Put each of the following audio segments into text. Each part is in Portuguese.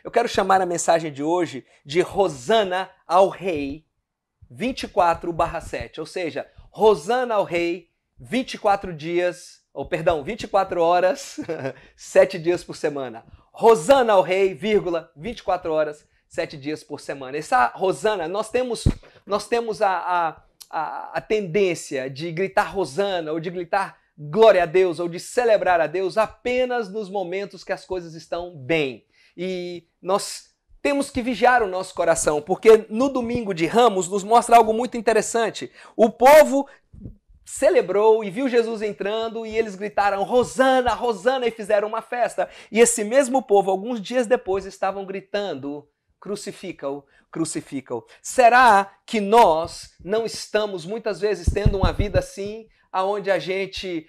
Eu quero chamar a mensagem de hoje de Hosana ao Rei 24/7, ou seja, Hosana ao Rei 24 horas, 7 dias por semana. Hosana ao Rei, 24 horas, 7 dias por semana. Essa Hosana, nós temos a tendência de gritar Hosana, ou de gritar glória a Deus, ou de celebrar a Deus apenas nos momentos que as coisas estão bem. E nós temos que vigiar o nosso coração, porque no domingo de Ramos nos mostra algo muito interessante. O povo celebrou e viu Jesus entrando e eles gritaram Hosana, Hosana, e fizeram uma festa. E esse mesmo povo, alguns dias depois, estavam gritando crucifica-o, crucifica-o. Será que nós não estamos muitas vezes tendo uma vida assim, onde a gente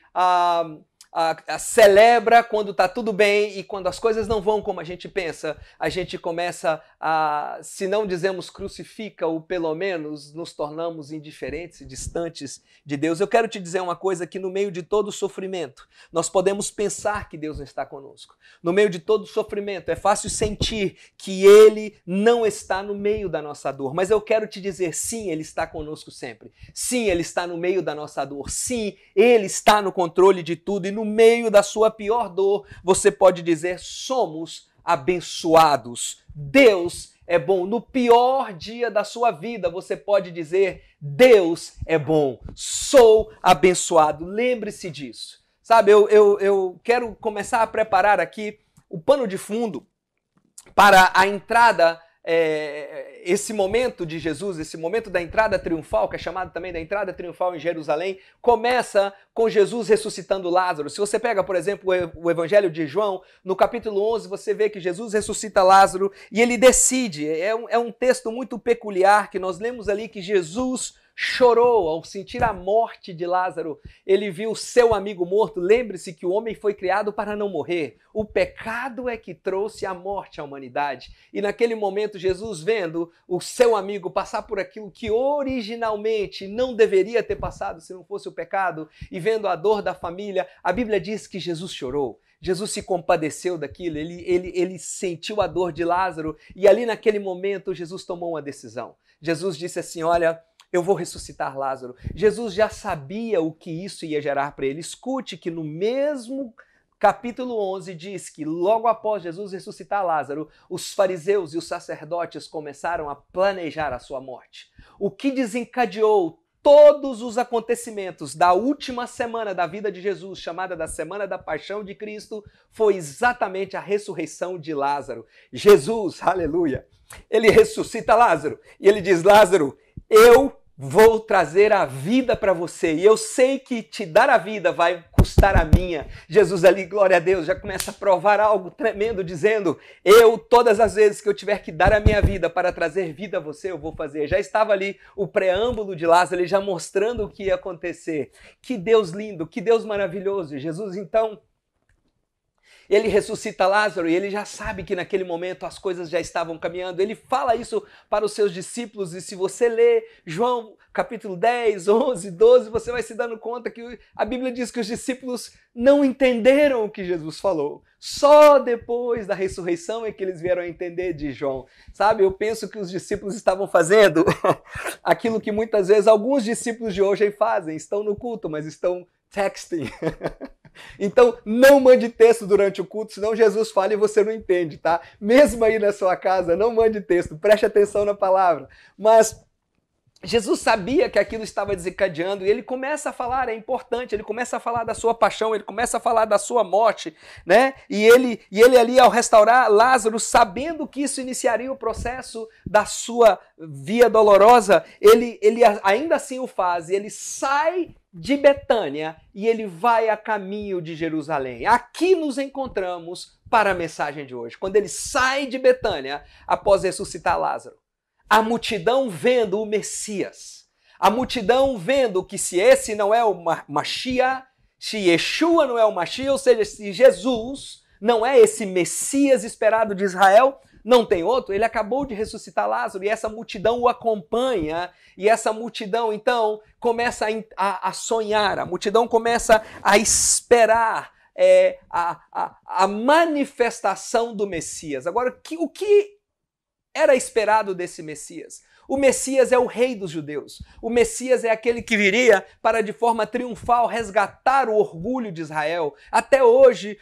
celebra quando está tudo bem e quando as coisas não vão como a gente pensa, a gente começa a, se não dizemos crucifica-o, pelo menos nos tornamos indiferentes e distantes de Deus. Eu quero te dizer uma coisa, que no meio de todo sofrimento, nós podemos pensar que Deus não está conosco. No meio de todo sofrimento, é fácil sentir que Ele não está no meio da nossa dor. Mas eu quero te dizer, sim, Ele está conosco sempre. Sim, Ele está no meio da nossa dor. Sim, Ele está no controle de tudo. E no meio da sua pior dor, você pode dizer, somos abençoados. Deus é bom. No pior dia da sua vida, você pode dizer, Deus é bom. Sou abençoado. Lembre-se disso. Sabe, eu quero começar a preparar aqui o pano de fundo para a entrada, esse momento de Jesus, esse momento da entrada triunfal, que é chamado também da entrada triunfal em Jerusalém, começa com Jesus ressuscitando Lázaro. Se você pega, por exemplo, o Evangelho de João, no capítulo 11, você vê que Jesus ressuscita Lázaro e ele decide, é um texto muito peculiar que nós lemos ali, que Jesus chorou ao sentir a morte de Lázaro. Ele viu seu amigo morto. Lembre-se que o homem foi criado para não morrer. O pecado é que trouxe a morte à humanidade. E naquele momento, Jesus, vendo o seu amigo passar por aquilo que originalmente não deveria ter passado se não fosse o pecado, e vendo a dor da família, a Bíblia diz que Jesus chorou. Jesus se compadeceu daquilo, ele sentiu a dor de Lázaro, e ali naquele momento Jesus tomou uma decisão. Jesus disse assim, olha, eu vou ressuscitar Lázaro. Jesus já sabia o que isso ia gerar para ele. Escute que no mesmo capítulo 11 diz que logo após Jesus ressuscitar Lázaro, os fariseus e os sacerdotes começaram a planejar a sua morte. O que desencadeou todos os acontecimentos da última semana da vida de Jesus, chamada da Semana da Paixão de Cristo, foi exatamente a ressurreição de Lázaro. Jesus, aleluia, ele ressuscita Lázaro e ele diz, Lázaro, eu vou trazer a vida para você e eu sei que te dar a vida vai custar a minha. Jesus ali, glória a Deus, já começa a provar algo tremendo, dizendo, eu, todas as vezes que eu tiver que dar a minha vida para trazer vida a você, eu vou fazer. Já estava ali o preâmbulo de Lázaro, ele já mostrando o que ia acontecer. Que Deus lindo, que Deus maravilhoso. Jesus, então, ele ressuscita Lázaro e ele já sabe que naquele momento as coisas já estavam caminhando. Ele fala isso para os seus discípulos e se você ler João capítulo 10, 11, 12, você vai se dando conta que a Bíblia diz que os discípulos não entenderam o que Jesus falou. Só depois da ressurreição é que eles vieram a entender de João. Sabe, eu penso que os discípulos estavam fazendo aquilo que muitas vezes alguns discípulos de hoje fazem. Estão no culto, mas estão texting. Então, não mande texto durante o culto, senão Jesus fala e você não entende, tá? Mesmo aí na sua casa, não mande texto, preste atenção na palavra. Mas Jesus sabia que aquilo estava desencadeando e ele começa a falar, é importante, ele começa a falar da sua paixão, ele começa a falar da sua morte, né? E ele ali ao restaurar Lázaro, sabendo que isso iniciaria o processo da sua via dolorosa, ele ainda assim o faz, e ele sai de Betânia e ele vai a caminho de Jerusalém. Aqui nos encontramos para a mensagem de hoje. Quando ele sai de Betânia após ressuscitar Lázaro, a multidão vendo o Messias, a multidão vendo que se esse não é o Mashiach, se Yeshua não é o Mashiach, ou seja, se Jesus não é esse Messias esperado de Israel, não tem outro, ele acabou de ressuscitar Lázaro e essa multidão o acompanha e essa multidão então começa a sonhar, a multidão começa a esperar a manifestação do Messias. Agora, o que era esperado desse Messias? O Messias é o rei dos judeus. O Messias é aquele que viria para, de forma triunfal, resgatar o orgulho de Israel. Até hoje,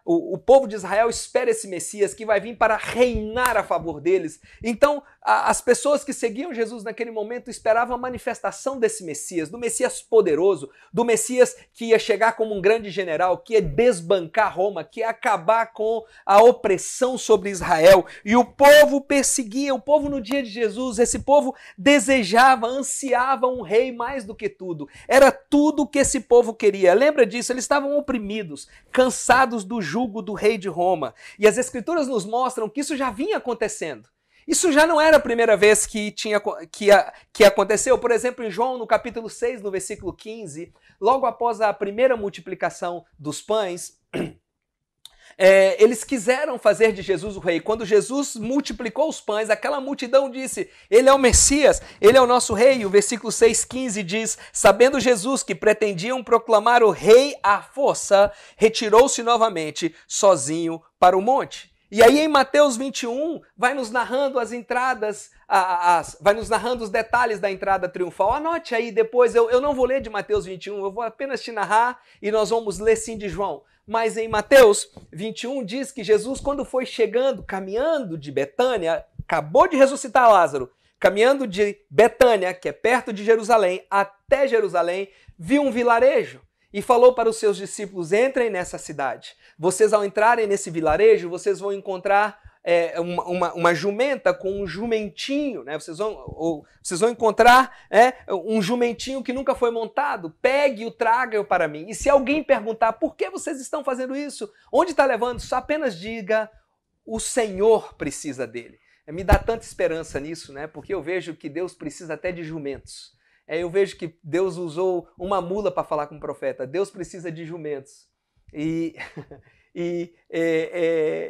o povo de Israel espera esse Messias que vai vir para reinar a favor deles. Então, as pessoas que seguiam Jesus naquele momento esperavam a manifestação desse Messias, do Messias poderoso, do Messias que ia chegar como um grande general, que ia desbancar Roma, que ia acabar com a opressão sobre Israel. E o povo perseguia, o povo no dia de Jesus, esse povo desejava, ansiava um rei mais do que tudo. Era tudo o que esse povo queria. Lembra disso? Eles estavam oprimidos, cansados do jugo do rei de Roma. E as Escrituras nos mostram que isso já vinha acontecendo. Isso já não era a primeira vez que aconteceu. Por exemplo, em João, no capítulo 6, no versículo 15, logo após a primeira multiplicação dos pães, eles quiseram fazer de Jesus o rei. Quando Jesus multiplicou os pães, aquela multidão disse, ele é o Messias, ele é o nosso rei. E o versículo 6,15 diz, sabendo Jesus que pretendiam proclamar o rei à força, retirou-se novamente sozinho para o monte. E aí em Mateus 21, vai nos narrando as entradas, vai nos narrando os detalhes da entrada triunfal. Anote aí depois, eu não vou ler de Mateus 21, eu vou apenas te narrar e nós vamos ler sim de João. Mas em Mateus 21 diz que Jesus, quando foi chegando, caminhando de Betânia, acabou de ressuscitar Lázaro, caminhando de Betânia, que é perto de Jerusalém, até Jerusalém, viu um vilarejo. E falou para os seus discípulos, entrem nessa cidade. Vocês, ao entrarem nesse vilarejo, vocês vão encontrar uma jumenta com um jumentinho, né? Vocês vão encontrar um jumentinho que nunca foi montado. Pegue-o, traga-o para mim. E se alguém perguntar, por que vocês estão fazendo isso? Onde está levando? Só apenas diga, o Senhor precisa dele. Me dá tanta esperança nisso, né? Porque eu vejo que Deus precisa até de jumentos. Eu vejo que Deus usou uma mula para falar com o profeta. Deus precisa de jumentos. E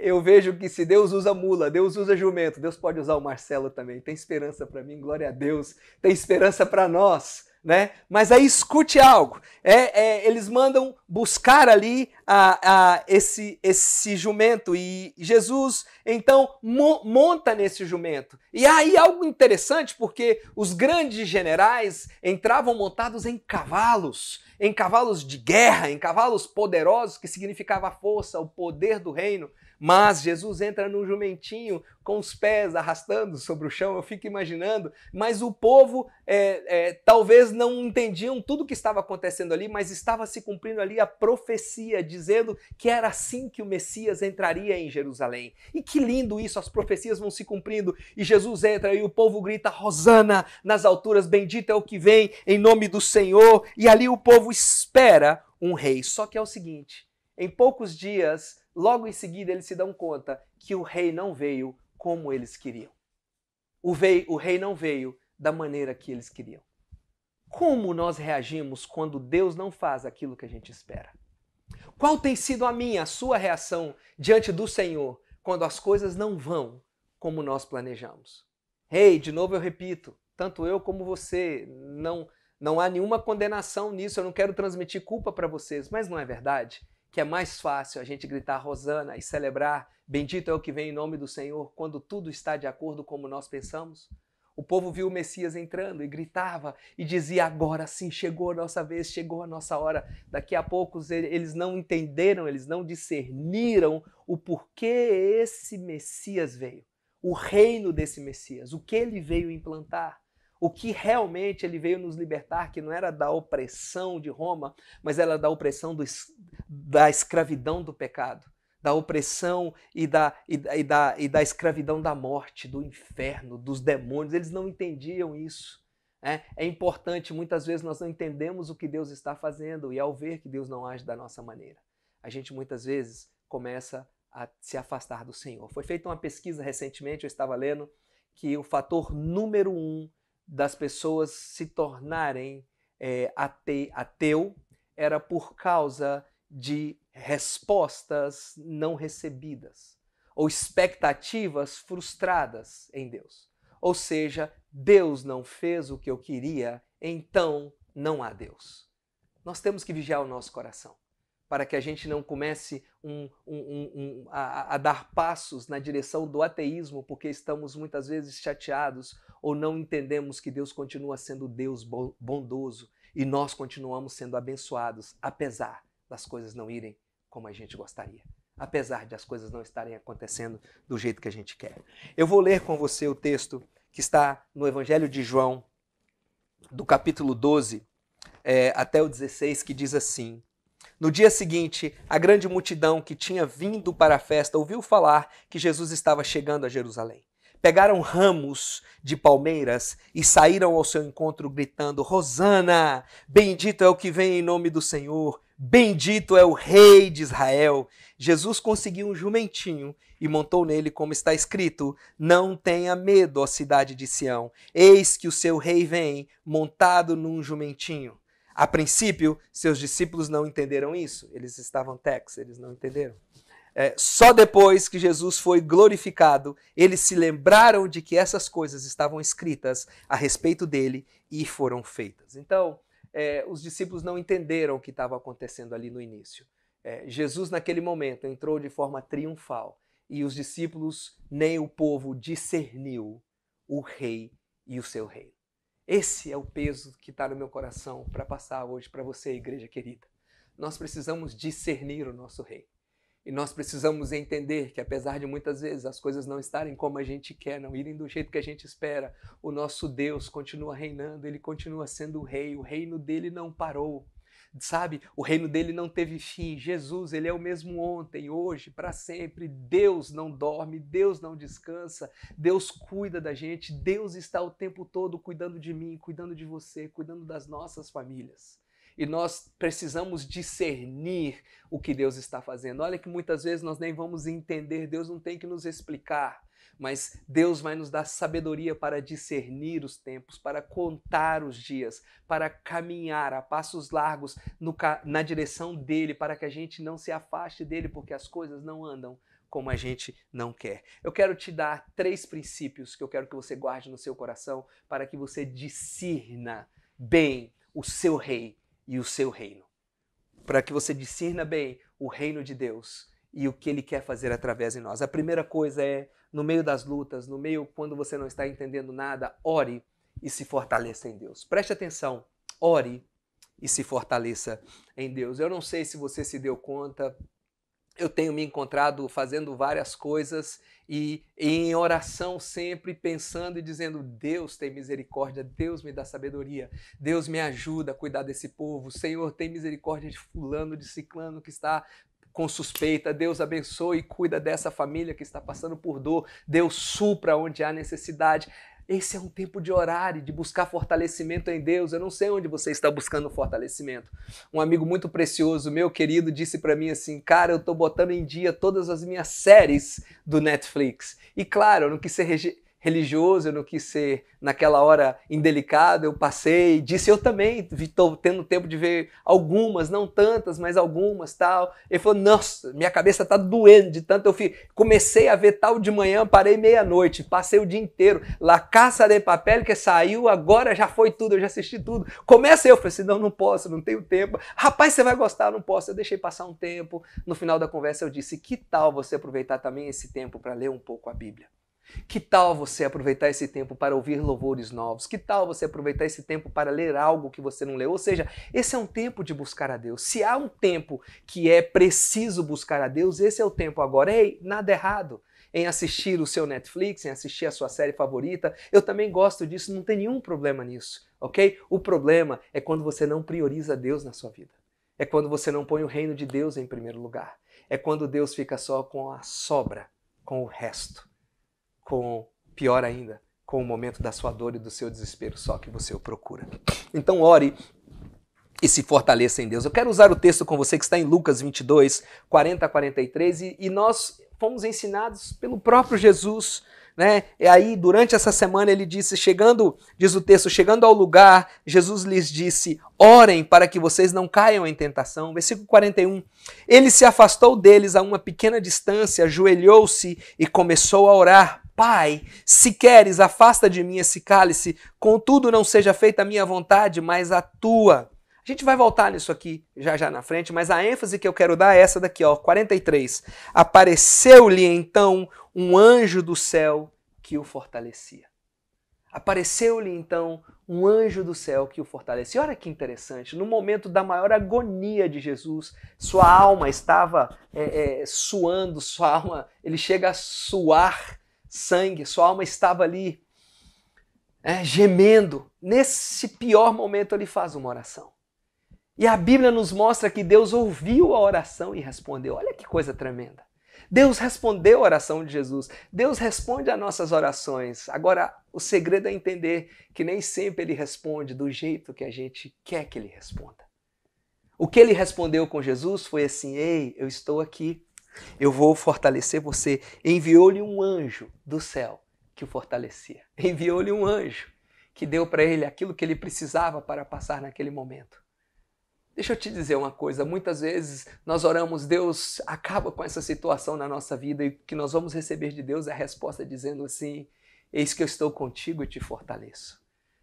eu vejo que se Deus usa mula, Deus usa jumento, Deus pode usar o Marcelo também. Tem esperança para mim, glória a Deus. Tem esperança para nós, né? Mas aí escute algo. Eles mandam buscar ali esse jumento e Jesus então monta nesse jumento. E aí algo interessante, porque os grandes generais entravam montados em cavalos de guerra, em cavalos poderosos, que significava a força, o poder do reino. Mas Jesus entra num jumentinho com os pés arrastando sobre o chão, eu fico imaginando, mas o povo talvez não entendiam tudo o que estava acontecendo ali, mas estava se cumprindo ali a profecia, dizendo que era assim que o Messias entraria em Jerusalém. E que lindo isso, as profecias vão se cumprindo, e Jesus entra e o povo grita, Hosana nas alturas, bendito é o que vem em nome do Senhor, e ali o povo espera um rei. Só que é o seguinte, em poucos dias, logo em seguida eles se dão conta que o rei não veio como eles queriam. O rei não veio da maneira que eles queriam. Como nós reagimos quando Deus não faz aquilo que a gente espera? Qual tem sido a sua reação diante do Senhor quando as coisas não vão como nós planejamos? De novo eu repito, tanto eu como você, não há nenhuma condenação nisso, eu não quero transmitir culpa para vocês, mas não é verdade que é mais fácil a gente gritar Hosana e celebrar bendito é o que vem em nome do Senhor quando tudo está de acordo como nós pensamos? O povo viu o Messias entrando e gritava e dizia, agora sim, chegou a nossa vez, chegou a nossa hora. Daqui a pouco eles não entenderam, eles não discerniram o porquê esse Messias veio. O reino desse Messias, o que ele veio implantar. O que realmente ele veio nos libertar, que não era da opressão de Roma, mas era da opressão da escravidão do pecado, da opressão e da escravidão da morte, do inferno, dos demônios. Eles não entendiam isso. É importante, muitas vezes nós não entendemos o que Deus está fazendo e ao ver que Deus não age da nossa maneira, a gente muitas vezes começa a se afastar do Senhor. Foi feita uma pesquisa recentemente, eu estava lendo, que o fator número 1 das pessoas se tornarem ateu era por causa de respostas não recebidas ou expectativas frustradas em Deus. Ou seja, Deus não fez o que eu queria, então não há Deus. Nós temos que vigiar o nosso coração para que a gente não comece a dar passos na direção do ateísmo, porque estamos muitas vezes chateados ou não entendemos que Deus continua sendo Deus bondoso e nós continuamos sendo abençoados, apesar das coisas não irem como a gente gostaria, apesar de as coisas não estarem acontecendo do jeito que a gente quer. Eu vou ler com você o texto que está no Evangelho de João, do capítulo 12 até o 16, que diz assim: no dia seguinte, a grande multidão que tinha vindo para a festa ouviu falar que Jesus estava chegando a Jerusalém. Pegaram ramos de palmeiras e saíram ao seu encontro gritando: Hosana! Bendito é o que vem em nome do Senhor, bendito é o Rei de Israel. Jesus conseguiu um jumentinho e montou nele, como está escrito: não tenha medo, ó cidade de Sião, eis que o seu rei vem montado num jumentinho. A princípio, seus discípulos não entenderam isso. Eles estavam tex, eles não entenderam. Só depois que Jesus foi glorificado, eles se lembraram de que essas coisas estavam escritas a respeito dele e foram feitas. Então, os discípulos não entenderam o que estava acontecendo ali no início. Jesus, naquele momento, entrou de forma triunfal e os discípulos, nem o povo, discerniu o rei e o seu reino. Esse é o peso que está no meu coração para passar hoje para você, igreja querida. Nós precisamos discernir o nosso rei. E nós precisamos entender que, apesar de muitas vezes as coisas não estarem como a gente quer, não irem do jeito que a gente espera, o nosso Deus continua reinando, ele continua sendo o rei, o reino dele não parou. Sabe, o reino dele não teve fim. Jesus, ele é o mesmo ontem, hoje, para sempre. Deus não dorme, Deus não descansa, Deus cuida da gente, Deus está o tempo todo cuidando de mim, cuidando de você, cuidando das nossas famílias. E nós precisamos discernir o que Deus está fazendo. Olha que muitas vezes nós nem vamos entender, Deus não tem que nos explicar, mas Deus vai nos dar sabedoria para discernir os tempos, para contar os dias, para caminhar a passos largos na direção dele, para que a gente não se afaste dele, porque as coisas não andam como a gente não quer. Eu quero te dar 3 princípios que eu quero que você guarde no seu coração para que você discirna bem o seu rei e o seu reino. Para que você discirna bem o reino de Deus e o que ele quer fazer através de nós. A primeira coisa é, no meio das lutas, no meio quando você não está entendendo nada, ore e se fortaleça em Deus. Preste atenção, ore e se fortaleça em Deus. Eu não sei se você se deu conta, eu tenho me encontrado fazendo várias coisas e em oração sempre pensando e dizendo: Deus tem misericórdia, Deus me dá sabedoria, Deus me ajuda a cuidar desse povo, Senhor tem misericórdia de fulano, de ciclano que está com suspeita, Deus abençoe e cuida dessa família que está passando por dor, Deus supra onde há necessidade. Esse é um tempo de orar e de buscar fortalecimento em Deus. Eu não sei onde você está buscando fortalecimento. Um amigo muito precioso, meu querido, disse para mim assim: cara, eu estou botando em dia todas as minhas séries do Netflix. E claro, eu não quis ser religioso, eu não quis ser naquela hora indelicado, eu passei, disse eu também, estou tendo tempo de ver algumas, não tantas, mas algumas, tal. Ele falou: nossa, minha cabeça está doendo de tanto comecei a ver tal de manhã, parei meia-noite, passei o dia inteiro, La Casa de Papel que saiu, agora já foi tudo, eu já assisti tudo. Começa eu, falei assim: não posso, não tenho tempo. Rapaz, você vai gostar, eu não posso. Eu deixei passar um tempo, no final da conversa eu disse: que tal você aproveitar também esse tempo para ler um pouco a Bíblia? Que tal você aproveitar esse tempo para ouvir louvores novos? Que tal você aproveitar esse tempo para ler algo que você não leu? Ou seja, esse é um tempo de buscar a Deus. Se há um tempo que é preciso buscar a Deus, esse é o tempo agora. Ei, nada errado em assistir o seu Netflix, em assistir a sua série favorita. Eu também gosto disso, não tem nenhum problema nisso, ok? O problema é quando você não prioriza Deus na sua vida. É quando você não põe o reino de Deus em primeiro lugar. É quando Deus fica só com a sobra, com o resto. Com, pior ainda, com o momento da sua dor e do seu desespero, só que você o procura. Então ore e se fortaleça em Deus. Eu quero usar o texto com você que está em Lucas 22, 40 a 43, e nós fomos ensinados pelo próprio Jesus, né? E aí, durante essa semana, ele disse, diz o texto, chegando ao lugar, Jesus lhes disse: orem para que vocês não caiam em tentação. Versículo 41. Ele se afastou deles a uma pequena distância, ajoelhou-se e começou a orar. Pai, se queres, afasta de mim esse cálice, contudo não seja feita a minha vontade, mas a tua. A gente vai voltar nisso aqui já na frente, mas a ênfase que eu quero dar é essa daqui, ó, 43. Apareceu-lhe então um anjo do céu que o fortalecia. Apareceu-lhe então um anjo do céu que o fortalecia. Olha que interessante, no momento da maior agonia de Jesus, sua alma estava suando, sua alma, ele chega a suar sangue, sua alma estava ali gemendo. Nesse pior momento ele faz uma oração. E a Bíblia nos mostra que Deus ouviu a oração e respondeu. Olha que coisa tremenda. Deus respondeu a oração de Jesus. Deus responde às nossas orações. Agora, o segredo é entender que nem sempre ele responde do jeito que a gente quer que ele responda. O que ele respondeu com Jesus foi assim: ei, eu estou aqui, eu vou fortalecer você. Enviou-lhe um anjo do céu que o fortalecia. Enviou-lhe um anjo que deu para ele aquilo que ele precisava para passar naquele momento. Deixa eu te dizer uma coisa, muitas vezes nós oramos, Deus acaba com essa situação na nossa vida e o que nós vamos receber de Deus é a resposta dizendo assim: eis que eu estou contigo e te fortaleço.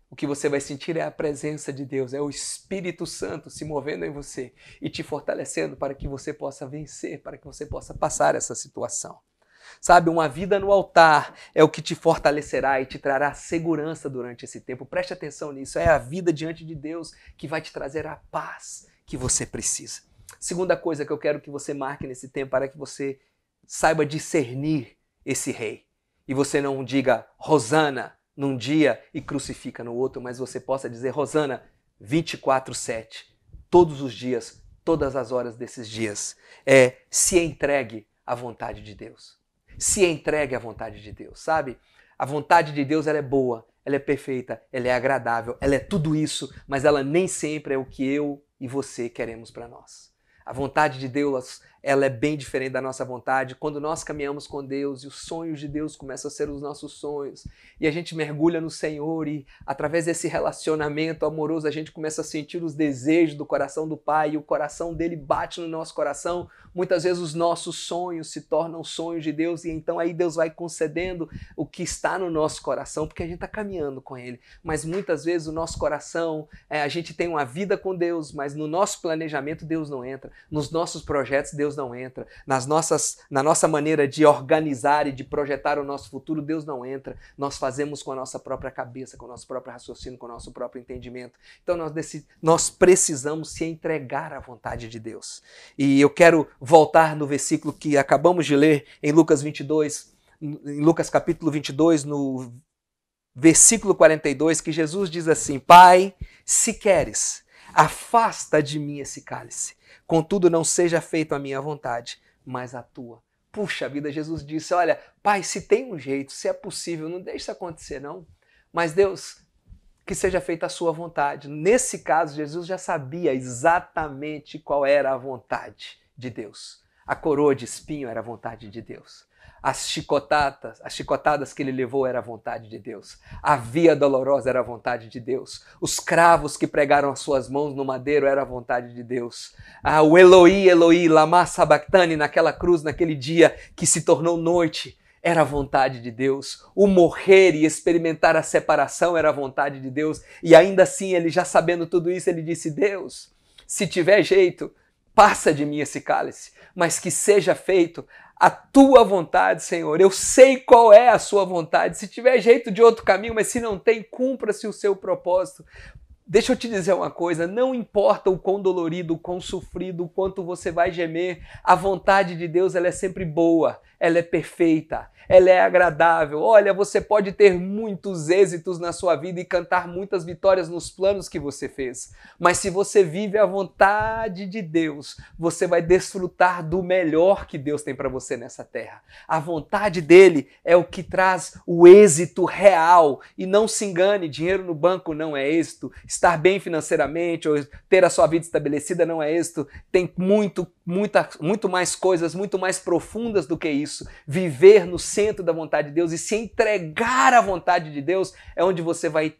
O que você vai sentir é a presença de Deus, é o Espírito Santo se movendo em você e te fortalecendo para que você possa vencer, para que você possa passar essa situação. Sabe, uma vida no altar é o que te fortalecerá e te trará segurança durante esse tempo. Preste atenção nisso, é a vida diante de Deus que vai te trazer a paz que você precisa. Segunda coisa que eu quero que você marque nesse tempo para que você saiba discernir esse rei. E você não diga Hosana num dia e crucifica no outro, mas você possa dizer Hosana 24/7, todos os dias, todas as horas desses dias. Se entregue à vontade de Deus. Se entregue à vontade de Deus, sabe? A vontade de Deus, ela é boa, ela é perfeita, ela é agradável, ela é tudo isso, mas ela nem sempre é o que eu e você queremos para nós. A vontade de Deus, ela é bem diferente da nossa vontade. Quando nós caminhamos com Deus e os sonhos de Deus começam a ser os nossos sonhos e a gente mergulha no Senhor e através desse relacionamento amoroso a gente começa a sentir os desejos do coração do Pai e o coração dele bate no nosso coração, muitas vezes os nossos sonhos se tornam sonhos de Deus e então aí Deus vai concedendo o que está no nosso coração porque a gente está caminhando com Ele. Mas muitas vezes o nosso coração, a gente tem uma vida com Deus, mas no nosso planejamento Deus não entra. Nos nossos projetos, Deus não entra. Na nossa maneira de organizar e de projetar o nosso futuro, Deus não entra. Nós fazemos com a nossa própria cabeça, com o nosso próprio raciocínio, com o nosso próprio entendimento. Então nós precisamos se entregar à vontade de Deus. E eu quero voltar no versículo que acabamos de ler em Lucas 22, em Lucas capítulo 22, no versículo 42, que Jesus diz assim: Pai, se queres, afasta de mim esse cálice. Contudo, não seja feito a minha vontade, mas a tua. Puxa vida, Jesus disse: olha, Pai, se tem um jeito, se é possível, não deixe isso acontecer, não. Mas Deus, que seja feita a sua vontade. Nesse caso, Jesus já sabia exatamente qual era a vontade de Deus. A coroa de espinho era a vontade de Deus. As chicotadas que ele levou era a vontade de Deus. A via dolorosa era a vontade de Deus. Os cravos que pregaram as suas mãos no madeiro era a vontade de Deus. O Eloi, Eloi, lama sabachthani naquela cruz, naquele dia que se tornou noite, era a vontade de Deus. O morrer e experimentar a separação era a vontade de Deus. E ainda assim, ele já sabendo tudo isso, ele disse: Deus, se tiver jeito, passa de mim esse cálice, mas que seja feito a tua vontade, Senhor. Eu sei qual é a sua vontade. Se tiver jeito de outro caminho, mas se não tem, cumpra-se o seu propósito. Deixa eu te dizer uma coisa, não importa o quão dolorido, o quão sofrido, o quanto você vai gemer, a vontade de Deus ela é sempre boa, ela é perfeita, ela é agradável. Olha, você pode ter muitos êxitos na sua vida e cantar muitas vitórias nos planos que você fez, mas se você vive a vontade de Deus, você vai desfrutar do melhor que Deus tem para você nessa terra. A vontade dele é o que traz o êxito real e não se engane, dinheiro no banco não é êxito, estar bem financeiramente ou ter a sua vida estabelecida não é êxito, tem muito mais coisas, muito mais profundas do que isso. Viver no centro da vontade de Deus e se entregar à vontade de Deus é onde você vai,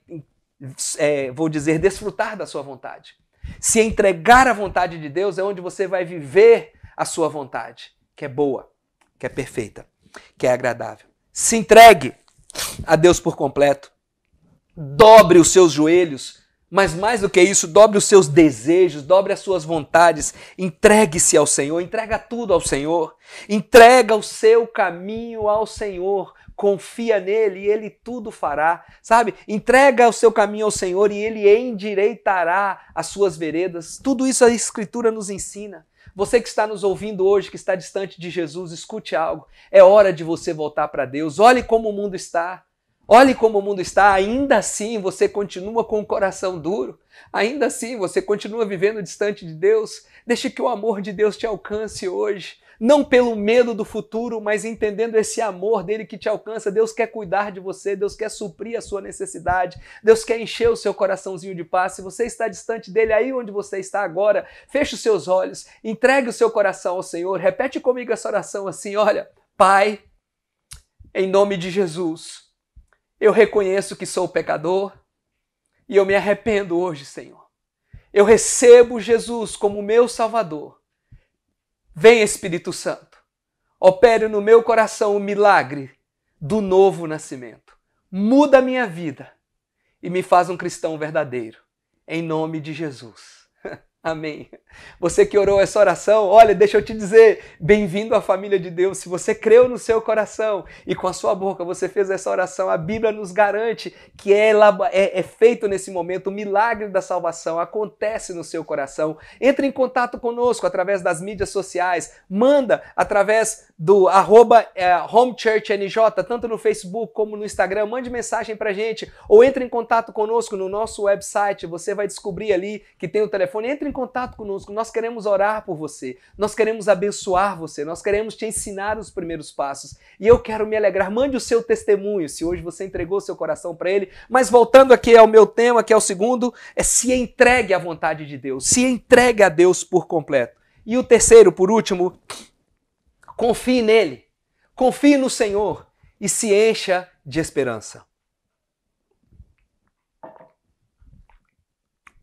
desfrutar da sua vontade. Se entregar à vontade de Deus é onde você vai viver a sua vontade, que é boa, que é perfeita, que é agradável. Se entregue a Deus por completo. Dobre os seus joelhos Mas mais do que isso, dobre os seus desejos, dobre as suas vontades, entregue-se ao Senhor, entrega tudo ao Senhor, entrega o seu caminho ao Senhor, confia nele e ele tudo fará, sabe? Entrega o seu caminho ao Senhor e ele endireitará as suas veredas. Tudo isso a Escritura nos ensina. Você que está nos ouvindo hoje, que está distante de Jesus, escute algo. É hora de você voltar para Deus. Olhe como o mundo está. Olhe como o mundo está, ainda assim você continua com o coração duro, ainda assim você continua vivendo distante de Deus. Deixe que o amor de Deus te alcance hoje, não pelo medo do futuro, mas entendendo esse amor dele que te alcança. Deus quer cuidar de você, Deus quer suprir a sua necessidade, Deus quer encher o seu coraçãozinho de paz. Se você está distante dele, aí onde você está agora, feche os seus olhos, entregue o seu coração ao Senhor, repete comigo essa oração assim: olha, Pai, em nome de Jesus, eu reconheço que sou pecador e eu me arrependo hoje, Senhor. Eu recebo Jesus como meu Salvador. Vem, Espírito Santo, opere no meu coração o milagre do novo nascimento. Muda a minha vida e me faz um cristão verdadeiro. Em nome de Jesus. Amém. Você que orou essa oração, olha, deixa eu te dizer, bem-vindo à família de Deus. Se você creu no seu coração e com a sua boca você fez essa oração, a Bíblia nos garante que é feito nesse momento o milagre da salvação, acontece no seu coração. Entre em contato conosco através das mídias sociais, manda através do @HomeChurchNJ, tanto no Facebook como no Instagram, mande mensagem pra gente, ou entre em contato conosco no nosso website, você vai descobrir ali que tem o telefone. Entre em contato conosco, nós queremos orar por você, nós queremos abençoar você, nós queremos te ensinar os primeiros passos e eu quero me alegrar. Mande o seu testemunho, se hoje você entregou seu coração para ele. Mas voltando aqui ao meu tema, que é o segundo, é se entregue à vontade de Deus, se entregue a Deus por completo. E o terceiro, por último, confie nele, confie no Senhor e se encha de esperança.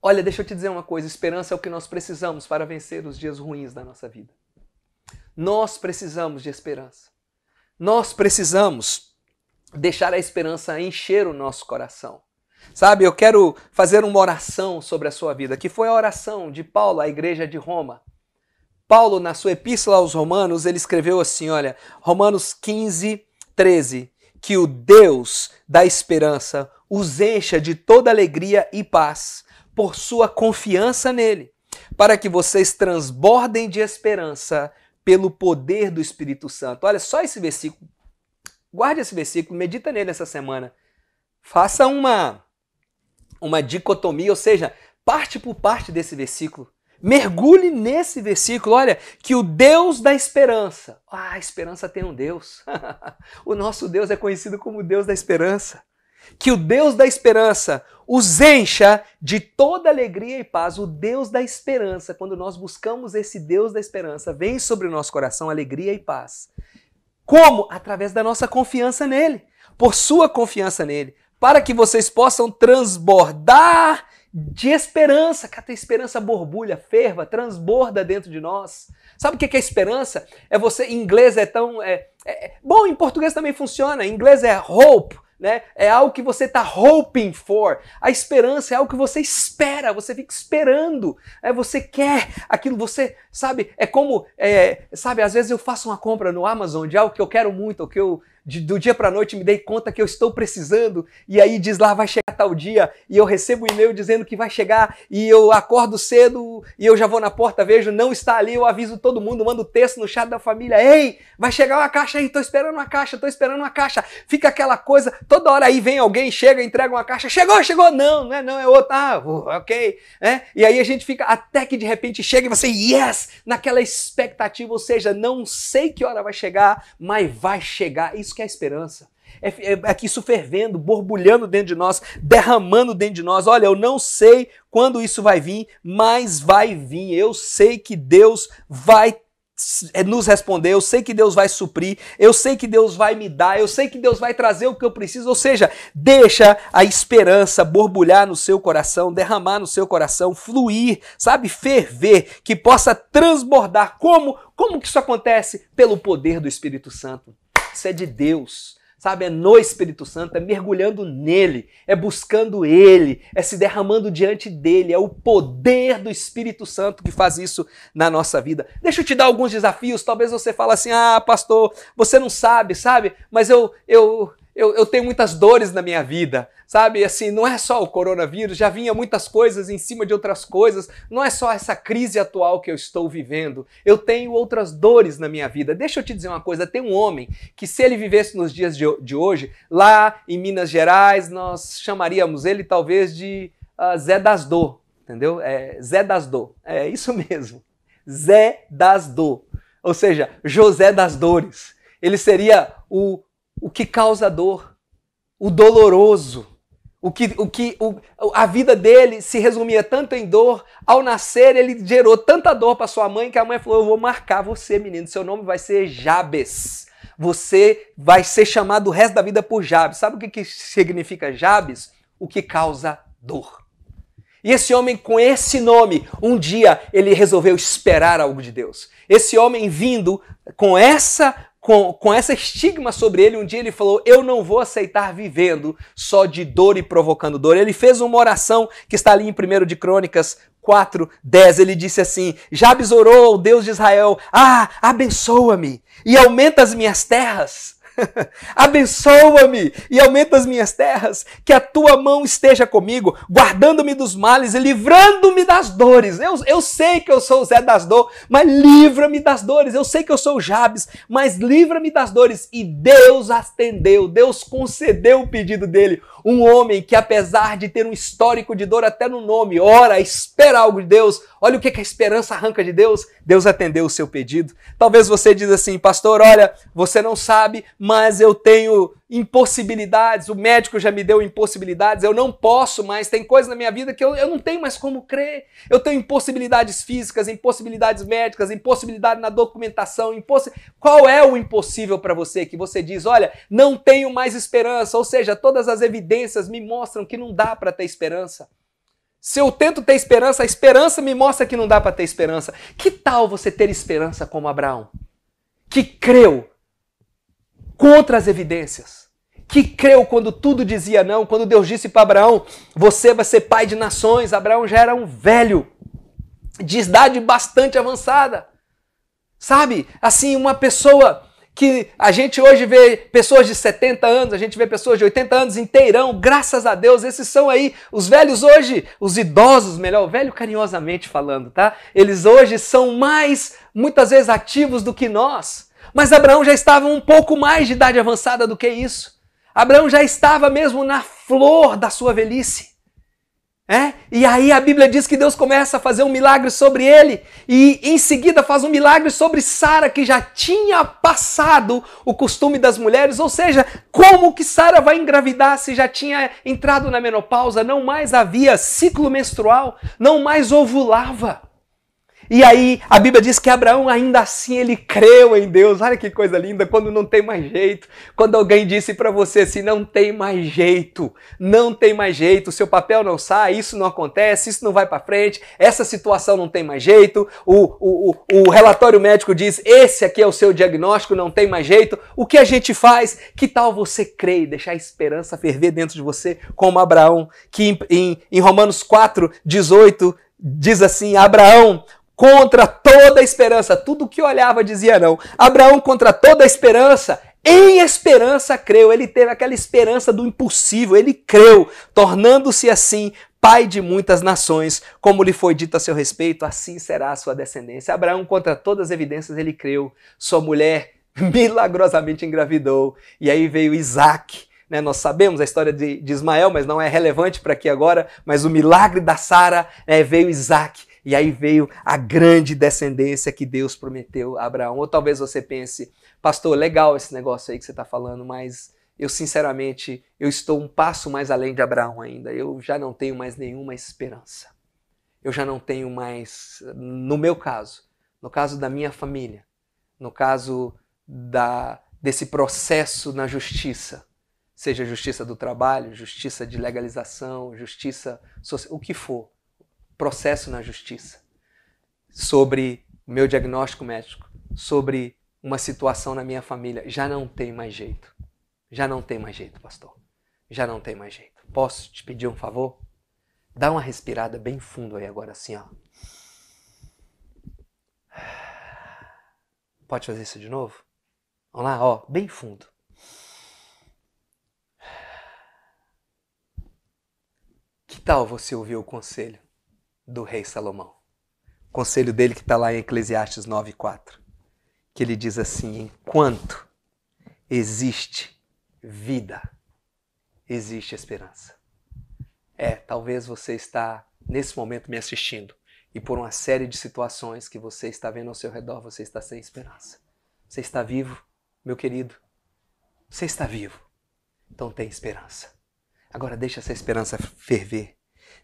Olha, deixa eu te dizer uma coisa, esperança é o que nós precisamos para vencer os dias ruins da nossa vida. Nós precisamos de esperança. Nós precisamos deixar a esperança encher o nosso coração. Sabe, eu quero fazer uma oração sobre a sua vida, que foi a oração de Paulo à igreja de Roma. Paulo, na sua epístola aos Romanos, ele escreveu assim, olha, Romanos 15:13, que o Deus da esperança os encha de toda alegria e paz, por sua confiança nele, para que vocês transbordem de esperança pelo poder do Espírito Santo. Olha só esse versículo, guarde esse versículo, medita nele essa semana. Faça uma dicotomia, ou seja, parte por parte desse versículo. Mergulhe nesse versículo, olha, que o Deus da esperança, a esperança tem um Deus, o nosso Deus é conhecido como Deus da esperança. Que o Deus da esperança os encha de toda alegria e paz. O Deus da esperança, quando nós buscamos esse Deus da esperança, vem sobre o nosso coração alegria e paz. Como? Através da nossa confiança nele, por sua confiança nele, para que vocês possam transbordar de esperança, que a esperança borbulha, ferva, transborda dentro de nós. Sabe o que é esperança? É você, em inglês é tão... bom, em português também funciona, em inglês é hope, né? É algo que você está hoping for. A esperança é algo que você espera, você fica esperando. Você quer aquilo, você, sabe, é como, sabe, às vezes eu faço uma compra no Amazon de algo que eu quero muito, ou que eu, do dia para a noite, me dei conta que eu estou precisando, e aí diz lá, vai chegar tal dia, e eu recebo um e-mail dizendo que vai chegar, e eu acordo cedo, e eu já vou na porta, vejo, não está ali, eu aviso todo mundo, mando texto no chat da família, ei, vai chegar uma caixa aí, tô esperando uma caixa, fica aquela coisa, toda hora aí vem alguém, chega, entrega uma caixa, chegou, não é outra, ok, e aí a gente fica, até que de repente chega e você, yes, naquela expectativa, ou seja, não sei que hora vai chegar, mas vai chegar, isso que é a esperança. É que isso fervendo, borbulhando dentro de nós, derramando dentro de nós. Olha, eu não sei quando isso vai vir, mas vai vir. Eu sei que Deus vai nos responder, eu sei que Deus vai suprir, eu sei que Deus vai me dar, eu sei que Deus vai trazer o que eu preciso. Ou seja, deixa a esperança borbulhar no seu coração, derramar no seu coração, fluir, sabe, ferver, que possa transbordar. Como que isso acontece? Pelo poder do Espírito Santo. Isso é de Deus. sabe? É no Espírito Santo, é mergulhando nele, é buscando ele, é se derramando diante dele, é o poder do Espírito Santo que faz isso na nossa vida. Deixa eu te dar alguns desafios, talvez você fale assim, pastor, você não sabe, mas eu tenho muitas dores na minha vida, sabe? Assim, não é só o coronavírus, já vinha muitas coisas em cima de outras coisas, não é só essa crise atual que eu estou vivendo, eu tenho outras dores na minha vida. Deixa eu te dizer uma coisa, tem um homem que se ele vivesse nos dias de hoje, lá em Minas Gerais, nós chamaríamos ele talvez de Zé das Dor, entendeu? Zé das Dor, é isso mesmo, Zé das Dor, ou seja, José das Dores. Ele seria o que causa dor, o doloroso, a vida dele se resumia tanto em dor. Ao nascer, ele gerou tanta dor para sua mãe que a mãe falou, eu vou marcar você, menino, seu nome vai ser Jabes. Você vai ser chamado o resto da vida por Jabes. Sabe o que significa Jabes? O que causa dor. E esse homem, com esse nome, um dia ele resolveu esperar algo de Deus. Esse homem vindo com essa estigma sobre ele, um dia ele falou, eu não vou aceitar vivendo só de dor e provocando dor. Ele fez uma oração que está ali em 1 de Crônicas 4:10. Ele disse assim, Jabes orou ao Deus de Israel, abençoa-me e aumenta as minhas terras. Abençoa-me e aumenta as minhas terras, que a tua mão esteja comigo, guardando-me dos males e livrando-me das dores. Eu sei que eu sou o Zé das Dores, mas livra-me das dores. Eu sei que eu sou o Jabes, mas livra-me das dores. E Deus atendeu, Deus concedeu o pedido dele. Um homem que, apesar de ter um histórico de dor até no nome, ora, espera algo de Deus. Olha o que a esperança arranca de Deus. Deus atendeu o seu pedido. Talvez você diz assim, pastor, olha, você não sabe, mas eu tenho impossibilidades, o médico já me deu impossibilidades, eu não posso mais, tem coisas na minha vida que eu não tenho mais como crer. Eu tenho impossibilidades físicas, impossibilidades médicas, impossibilidade na documentação, Qual é o impossível para você que você diz, olha, não tenho mais esperança, ou seja, todas as evidências me mostram que não dá para ter esperança. Se eu tento ter esperança, a esperança me mostra que não dá para ter esperança. Que tal você ter esperança como Abraão? Que creu contra as evidências, que creu quando tudo dizia não, quando Deus disse para Abraão, você vai ser pai de nações. Abraão já era um velho, de idade bastante avançada, sabe? Assim, uma pessoa que a gente hoje vê pessoas de 70 anos, a gente vê pessoas de 80 anos inteirão, graças a Deus, esses são aí os velhos hoje, os idosos, melhor, velho carinhosamente falando, tá? Eles hoje são mais, muitas vezes, ativos do que nós. Mas Abraão já estava um pouco mais de idade avançada do que isso. Abraão já estava mesmo na flor da sua velhice. E aí a Bíblia diz que Deus começa a fazer um milagre sobre ele e em seguida faz um milagre sobre Sara, que já tinha passado o costume das mulheres, ou seja, como que Sara vai engravidar se já tinha entrado na menopausa, não mais havia ciclo menstrual, não mais ovulava. E aí a Bíblia diz que Abraão ainda assim ele creu em Deus. Olha que coisa linda, quando não tem mais jeito. Quando alguém disse para você assim, não tem mais jeito, o seu papel não sai, isso não acontece, isso não vai para frente, essa situação não tem mais jeito, o relatório médico diz, esse aqui é o seu diagnóstico, não tem mais jeito. O que a gente faz? Que tal você crer e deixar a esperança ferver dentro de você, como Abraão, que em Romanos 4:18 diz assim, Abraão, contra toda a esperança, tudo que olhava dizia não. Abraão, contra toda a esperança, em esperança creu. Ele teve aquela esperança do impossível, ele creu, tornando-se assim pai de muitas nações, como lhe foi dito a seu respeito, assim será a sua descendência. Abraão, contra todas as evidências, ele creu. Sua mulher milagrosamente engravidou, e aí veio Isaac. Nós sabemos a história de Ismael, mas não é relevante para aqui agora, mas o milagre da Sara, veio Isaac. E aí veio a grande descendência que Deus prometeu a Abraão. Ou talvez você pense, pastor, legal esse negócio aí que você está falando, mas eu sinceramente, eu estou um passo mais além de Abraão ainda. Eu já não tenho mais nenhuma esperança. Eu já não tenho mais, no meu caso, no caso da minha família, no caso desse processo na justiça, seja justiça do trabalho, justiça de legalização, justiça social, o que for. Processo na justiça, sobre o meu diagnóstico médico, sobre uma situação na minha família, já não tem mais jeito. Já não tem mais jeito, pastor. Já não tem mais jeito. Posso te pedir um favor? Dá uma respirada bem fundo aí agora, assim, ó. Pode fazer isso de novo? Vamos lá, ó, bem fundo. Que tal você ouvir o conselho do rei Salomão? O conselho dele que está lá em Eclesiastes 9:4. Que ele diz assim: enquanto existe vida, existe esperança. Talvez você está nesse momento me assistindo e por uma série de situações que você está vendo ao seu redor, você está sem esperança. Você está vivo, meu querido? Você está vivo. Então tem esperança. Agora deixa essa esperança ferver.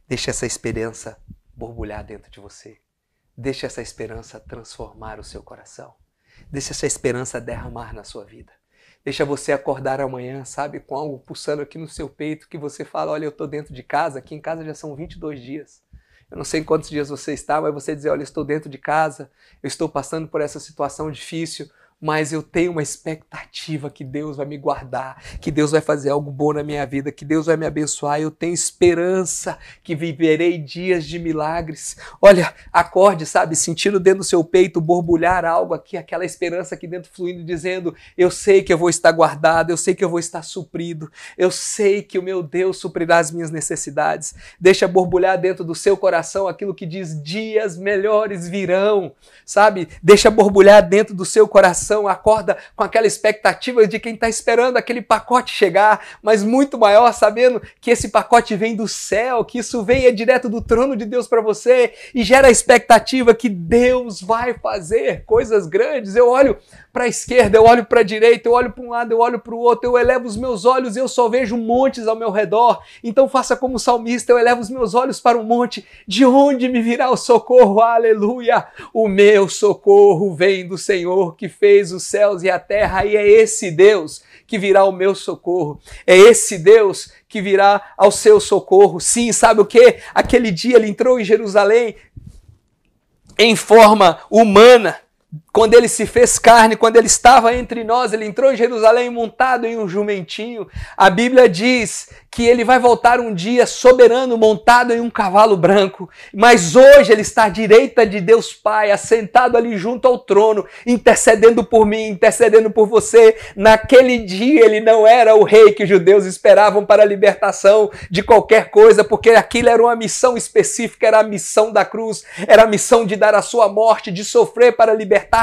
Deixa essa esperança borbulhar dentro de você. Deixa essa esperança transformar o seu coração. Deixa essa esperança derramar na sua vida. Deixa você acordar amanhã, sabe, com algo pulsando aqui no seu peito, que você fala, olha, eu estou dentro de casa, aqui em casa já são 22 dias. Eu não sei em quantos dias você está, mas você dizer, olha, eu estou dentro de casa, eu estou passando por essa situação difícil, mas eu tenho uma expectativa que Deus vai me guardar, que Deus vai fazer algo bom na minha vida, que Deus vai me abençoar. Eu tenho esperança que viverei dias de milagres. Olha, acorde, sabe, sentindo dentro do seu peito borbulhar algo aqui, aquela esperança aqui dentro fluindo, dizendo, eu sei que eu vou estar guardado, eu sei que eu vou estar suprido, eu sei que o meu Deus suprirá as minhas necessidades. Deixa borbulhar dentro do seu coração aquilo que diz, dias melhores virão, sabe? Deixa borbulhar dentro do seu coração. Acorda com aquela expectativa de quem está esperando aquele pacote chegar, mas muito maior, sabendo que esse pacote vem do céu, que isso vem direto do trono de Deus para você e gera a expectativa que Deus vai fazer coisas grandes. Eu olho para a esquerda, eu olho para a direita, eu olho para um lado, eu olho para o outro, eu elevo os meus olhos e eu só vejo montes ao meu redor. Então faça como o salmista, eu elevo os meus olhos para o monte, de onde me virá o socorro? Aleluia! O meu socorro vem do Senhor que fez os céus e a terra, e é esse Deus que virá o meu socorro. É esse Deus que virá ao seu socorro. Sim, sabe o quê? Aquele dia ele entrou em Jerusalém em forma humana. Quando ele se fez carne, quando ele estava entre nós, ele entrou em Jerusalém montado em um jumentinho. A Bíblia diz que ele vai voltar um dia soberano, montado em um cavalo branco. Mas hoje ele está à direita de Deus Pai, assentado ali junto ao trono, intercedendo por mim, intercedendo por você. Naquele dia ele não era o rei que os judeus esperavam para a libertação de qualquer coisa, porque aquilo era uma missão específica, era a missão da cruz, era a missão de dar a sua morte, de sofrer para libertarmos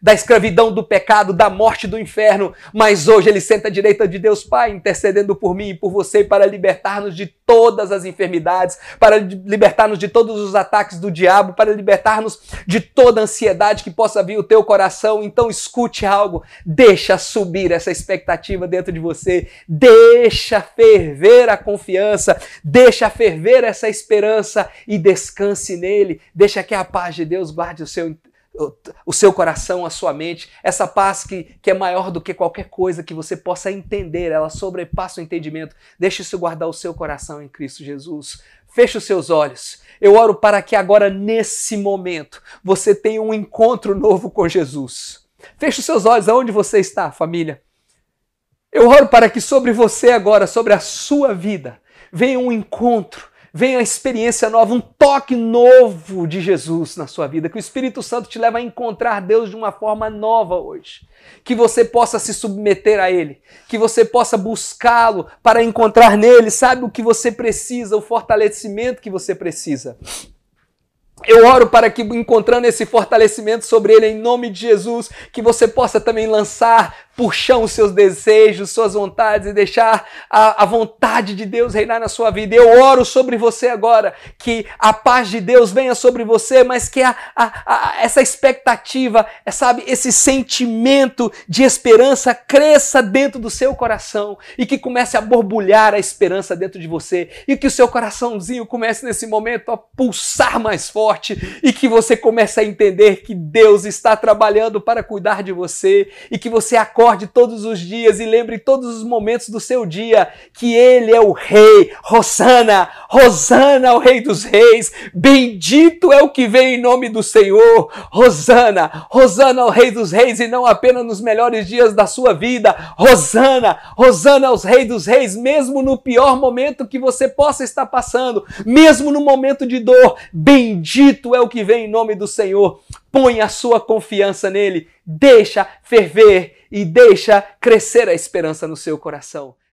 da escravidão, do pecado, da morte, do inferno. Mas hoje ele senta à direita de Deus Pai, intercedendo por mim e por você, para libertar-nos de todas as enfermidades, para libertar-nos de todos os ataques do diabo, para libertar-nos de toda ansiedade que possa vir o teu coração. Então escute algo, deixa subir essa expectativa dentro de você, deixa ferver a confiança, deixa ferver essa esperança e descanse nele. Deixa que a paz de Deus guarde o seu coração, a sua mente, essa paz que é maior do que qualquer coisa que você possa entender, ela sobrepassa o entendimento. Deixe isso guardar o seu coração em Cristo Jesus. Feche os seus olhos. Eu oro para que agora, nesse momento, você tenha um encontro novo com Jesus. Feche os seus olhos aonde você está, família. Eu oro para que sobre você agora, sobre a sua vida, venha um encontro, venha a experiência nova, um toque novo de Jesus na sua vida, que o Espírito Santo te leve a encontrar Deus de uma forma nova hoje, que você possa se submeter a Ele, que você possa buscá-lo para encontrar nele, sabe o que você precisa, o fortalecimento que você precisa. Eu oro para que, encontrando esse fortalecimento sobre ele, em nome de Jesus, que você possa também lançar por chão os seus desejos, suas vontades e deixar a vontade de Deus reinar na sua vida. Eu oro sobre você agora, que a paz de Deus venha sobre você, mas que essa expectativa, sabe, esse sentimento de esperança cresça dentro do seu coração e que comece a borbulhar a esperança dentro de você e que o seu coraçãozinho comece nesse momento a pulsar mais forte e que você comece a entender que Deus está trabalhando para cuidar de você e que você acorde recorde todos os dias e lembre todos os momentos do seu dia que Ele é o Rei. Hosana, Hosana ao Rei dos Reis. Bendito é o que vem em nome do Senhor. Hosana, Hosana ao Rei dos Reis e não apenas nos melhores dias da sua vida. Hosana, Hosana aos Reis dos Reis, mesmo no pior momento que você possa estar passando, mesmo no momento de dor. Bendito é o que vem em nome do Senhor. Põe a sua confiança nele, deixa ferver e deixa crescer a esperança no seu coração.